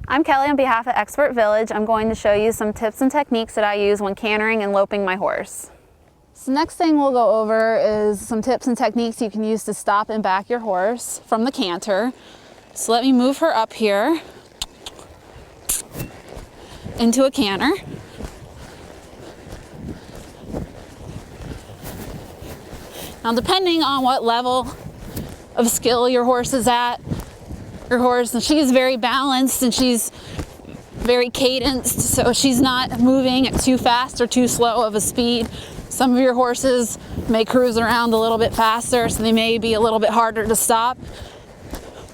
I'm Kelly on behalf of ExpertVillage. I'm going to show you some tips and techniques that I use when cantering and loping my horse. So the next thing we'll go over is some tips and techniques you can use to stop and back your horse from the canter. So let me move her up here into a canter. Now depending on what level of skill your horse is at, and she's very balanced and she's very cadenced, so she's not moving at too fast or too slow of a speed. Some of your horses may cruise around a little bit faster, so they may be a little bit harder to stop.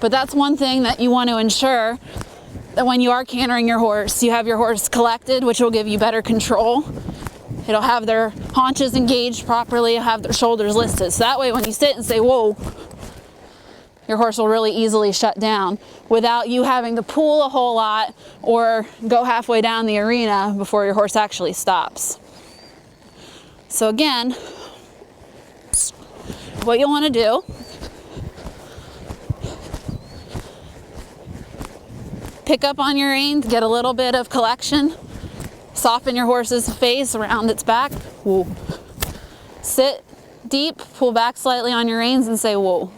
But that's one thing that you want to ensure, that when you are cantering your horse, you have your horse collected, which will give you better control. It'll have their haunches engaged properly, have their shoulders listed. So that way when you sit and say, whoa, your horse will really easily shut down without you having to pull a whole lot or go halfway down the arena before your horse actually stops. So again, what you'll want to do, pick up on your reins, get a little bit of collection, soften your horse's face around its back, whoa. Sit deep, pull back slightly on your reins and say whoa.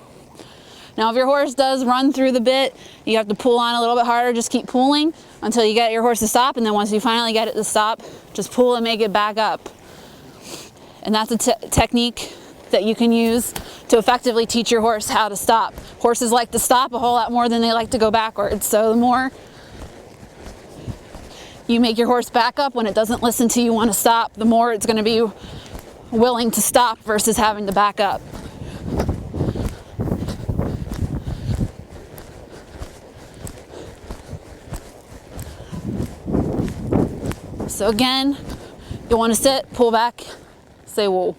Now if your horse does run through the bit, you have to pull on a little bit harder, just keep pulling until you get your horse to stop, and then once you finally get it to stop, just pull and make it back up. And that's a technique that you can use to effectively teach your horse how to stop. Horses like to stop a whole lot more than they like to go backwards, so the more you make your horse back up when it doesn't listen to you want to stop, the more it's going to be willing to stop versus having to back up. So again, you'll want to sit, pull back, say whoa.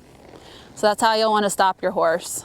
So that's how you'll want to stop your horse.